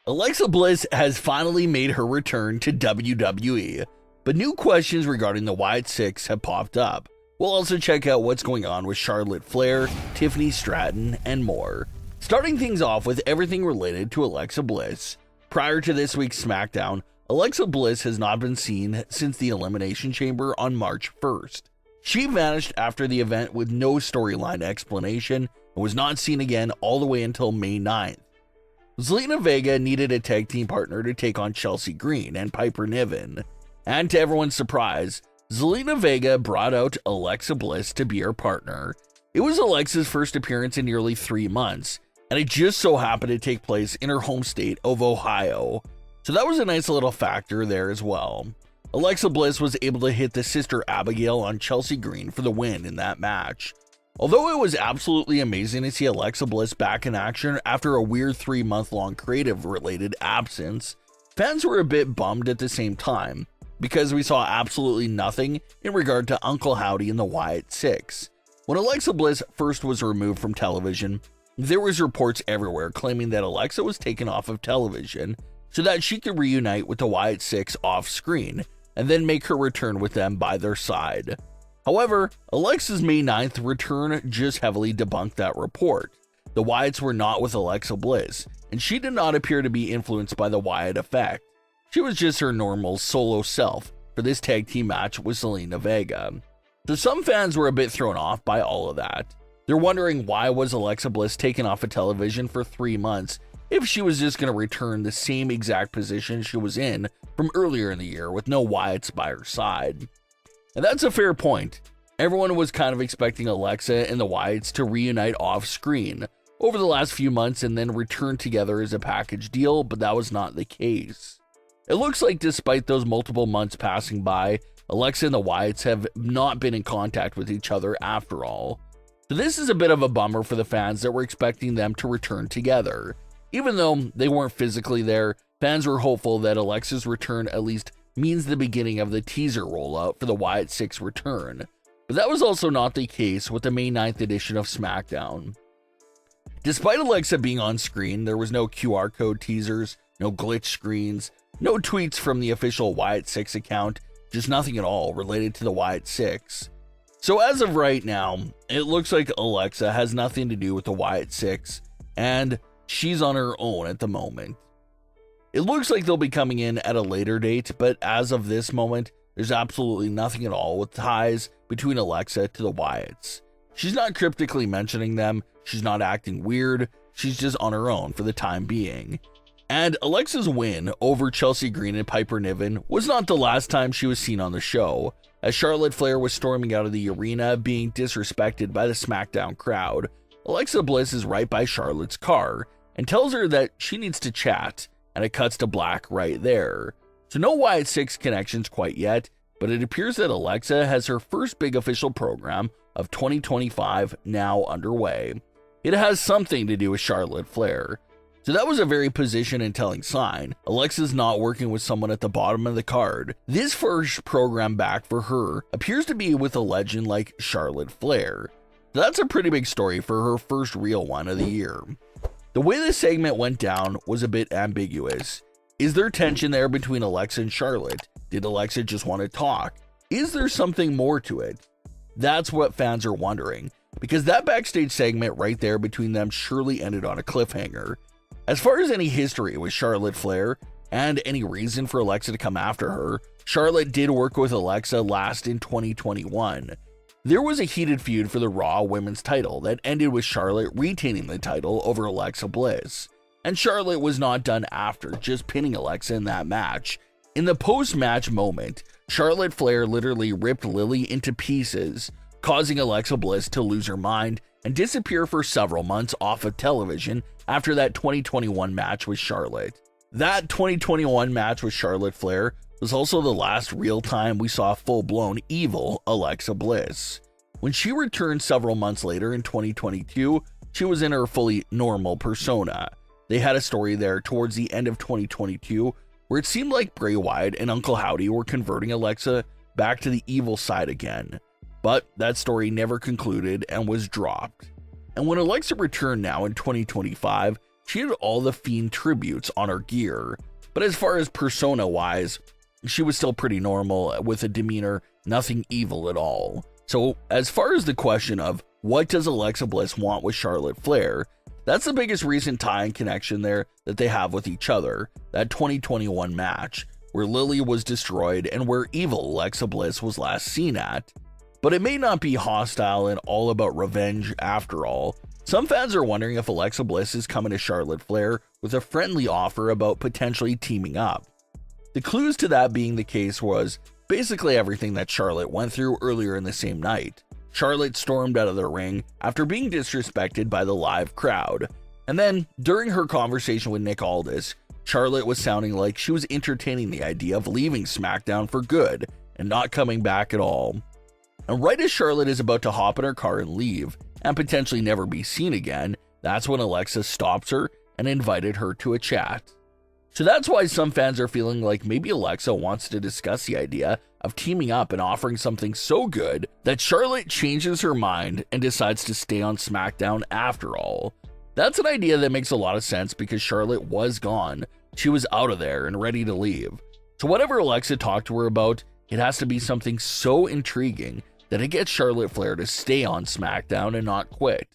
Alexa Bliss has finally made her return to WWE, but new questions regarding the Wyatt Sicks have popped up. We'll also check out what's going on with Charlotte Flair, Tiffany Stratton, and more. Starting things off with everything related to Alexa Bliss. Prior to this week's SmackDown, Alexa Bliss has not been seen since the Elimination Chamber on March 1st. She vanished after the event with no storyline explanation and was not seen again all the way until May 9th. Zelina Vega needed a tag team partner to take on Chelsea Green and Piper Niven. And to everyone's surprise, Zelina Vega brought out Alexa Bliss to be her partner. It was Alexa's first appearance in nearly 3 months, and it just so happened to take place in her home state of Ohio. So that was a nice little factor there as well. Alexa Bliss was able to hit the sister Abigail on Chelsea Green for the win in that match. Although it was absolutely amazing to see Alexa Bliss back in action after a weird 3-month-long creative-related absence, fans were a bit bummed at the same time, because we saw absolutely nothing in regard to Uncle Howdy and the Wyatt Sicks. When Alexa Bliss first was removed from television, there was reports everywhere claiming that Alexa was taken off of television so that she could reunite with the Wyatt Sicks off-screen and then make her return with them by their side. However, Alexa's May 9th return just heavily debunked that report. The Wyatts were not with Alexa Bliss, and she did not appear to be influenced by the Wyatt effect. She was just her normal solo self for this tag team match with Zelina Vega. So some fans were a bit thrown off by all of that. They're wondering why was Alexa Bliss taken off of television for 3 months if she was just going to return the same exact position she was in from earlier in the year with no Wyatts by her side. And that's a fair point. Everyone was kind of expecting Alexa and the Wyatts to reunite off screen over the last few months and then return together as a package deal, but that was not the case. It looks like despite those multiple months passing by, Alexa and the Wyatts have not been in contact with each other after all. So this is a bit of a bummer for the fans that were expecting them to return together. Even though they weren't physically there, fans were hopeful that Alexa's return at least means the beginning of the teaser rollout for the Wyatt Sicks return. But that was also not the case with the May 9th edition of SmackDown. Despite Alexa being on screen, there was no QR code teasers, no glitch screens, no tweets from the official Wyatt Sicks account, just nothing at all related to the Wyatt Sicks. So as of right now, it looks like Alexa has nothing to do with the Wyatt Sicks, and she's on her own at the moment. It looks like they'll be coming in at a later date, but as of this moment, there's absolutely nothing at all with ties between Alexa to the Wyatts. She's not cryptically mentioning them, she's not acting weird, she's just on her own for the time being. And Alexa's win over Chelsea Green and Piper Niven was not the last time she was seen on the show, as Charlotte Flair was storming out of the arena being disrespected by the SmackDown crowd. Alexa Bliss is right by Charlotte's car and tells her that she needs to chat, and it cuts to black right there. So no Wyatt Sicks connections quite yet, but it appears that Alexa has her first big official program of 2025 now underway. It has something to do with Charlotte Flair. So that was a very position and telling sign. Alexa's not working with someone at the bottom of the card. This first program back for her appears to be with a legend like Charlotte Flair. So that's a pretty big story for her first real one of the year. The way this segment went down was a bit ambiguous. Is there tension there between Alexa and Charlotte? Did Alexa just want to talk? Is there something more to it? That's what fans are wondering, because that backstage segment right there between them surely ended on a cliffhanger. As far as any history with Charlotte Flair, and any reason for Alexa to come after her, Charlotte did work with Alexa last in 2021. There was a heated feud for the Raw Women's title that ended with Charlotte retaining the title over Alexa Bliss. And Charlotte was not done after just pinning Alexa in that match. In the post-match moment, Charlotte Flair literally ripped Lily into pieces, causing Alexa Bliss to lose her mind and disappear for several months off of television after that 2021 match with Charlotte. That 2021 match with Charlotte Flair was also the last real time we saw full-blown evil Alexa Bliss. When she returned several months later in 2022, she was in her fully normal persona. They had a story there towards the end of 2022 where it seemed like Bray Wyatt and Uncle Howdy were converting Alexa back to the evil side again. But that story never concluded and was dropped. And when Alexa returned now in 2025, she had all the Fiend tributes on her gear, but as far as persona-wise, she was still pretty normal with a demeanor, nothing evil at all. So as far as the question of what does Alexa Bliss want with Charlotte Flair, that's the biggest recent tie and connection there that they have with each other, that 2021 match, where Lily was destroyed and where evil Alexa Bliss was last seen at. But it may not be hostile and all about revenge after all. Some fans are wondering if Alexa Bliss is coming to Charlotte Flair with a friendly offer about potentially teaming up. The clues to that being the case was basically everything that Charlotte went through earlier in the same night. Charlotte stormed out of the ring after being disrespected by the live crowd, and then during her conversation with Nick Aldis, Charlotte was sounding like she was entertaining the idea of leaving SmackDown for good and not coming back at all. And right as Charlotte is about to hop in her car and leave, and potentially never be seen again, that's when Alexa stops her and invited her to a chat. So that's why some fans are feeling like maybe Alexa wants to discuss the idea of teaming up and offering something so good that Charlotte changes her mind and decides to stay on SmackDown after all. That's an idea that makes a lot of sense because Charlotte was gone. She was out of there and ready to leave. So whatever Alexa talked to her about, it has to be something so intriguing that it gets Charlotte Flair to stay on SmackDown and not quit.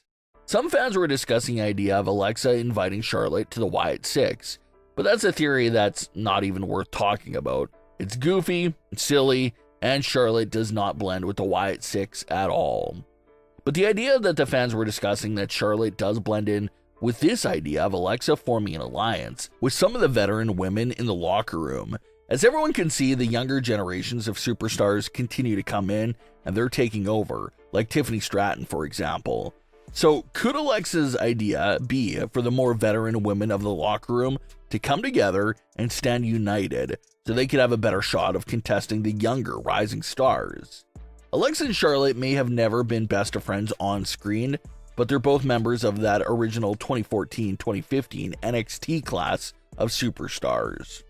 Some fans were discussing the idea of Alexa inviting Charlotte to the Wyatt Sicks, but that's a theory that's not even worth talking about. It's goofy, it's silly, and Charlotte does not blend with the Wyatt Sicks at all. But the idea that the fans were discussing that Charlotte does blend in with this idea of Alexa forming an alliance with some of the veteran women in the locker room. As everyone can see, the younger generations of superstars continue to come in and they're taking over, like Tiffany Stratton, for example. So could Alexa's idea be for the more veteran women of the locker room to come together and stand united so they could have a better shot of contesting the younger rising stars? Alexa and Charlotte may have never been best of friends on screen, but they're both members of that original 2014-2015 NXT class of superstars.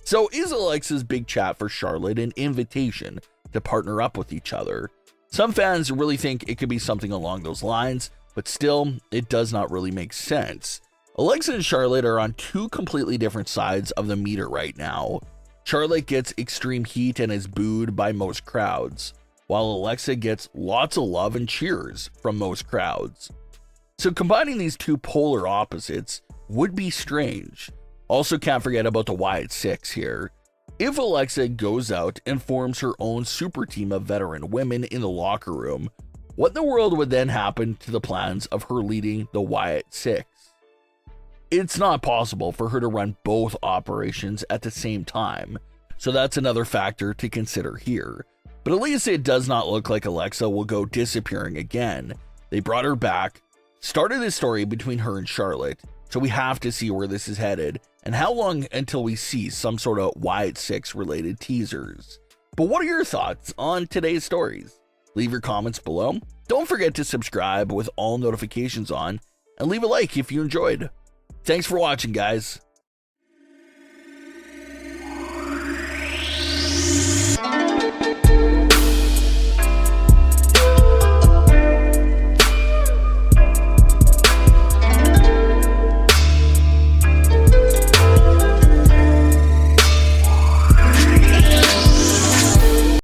So is Alexa's big chat for Charlotte an invitation to partner up with each other? Some fans really think it could be something along those lines, but still, it does not really make sense. Alexa and Charlotte are on two completely different sides of the meter right now. Charlotte gets extreme heat and is booed by most crowds, while Alexa gets lots of love and cheers from most crowds. So combining these two polar opposites would be strange. Also, can't forget about the Wyatt Sicks here. If Alexa goes out and forms her own super team of veteran women in the locker room, what in the world would then happen to the plans of her leading the Wyatt Sicks? It's not possible for her to run both operations at the same time, so that's another factor to consider here. But at least it does not look like Alexa will go disappearing again. They brought her back, started a story between her and Charlotte, so we have to see where this is headed and how long until we see some sort of Wyatt Sicks related teasers. But what are your thoughts on today's stories? Leave your comments below. Don't forget to subscribe with all notifications on and leave a like if you enjoyed. Thanks for watching, guys.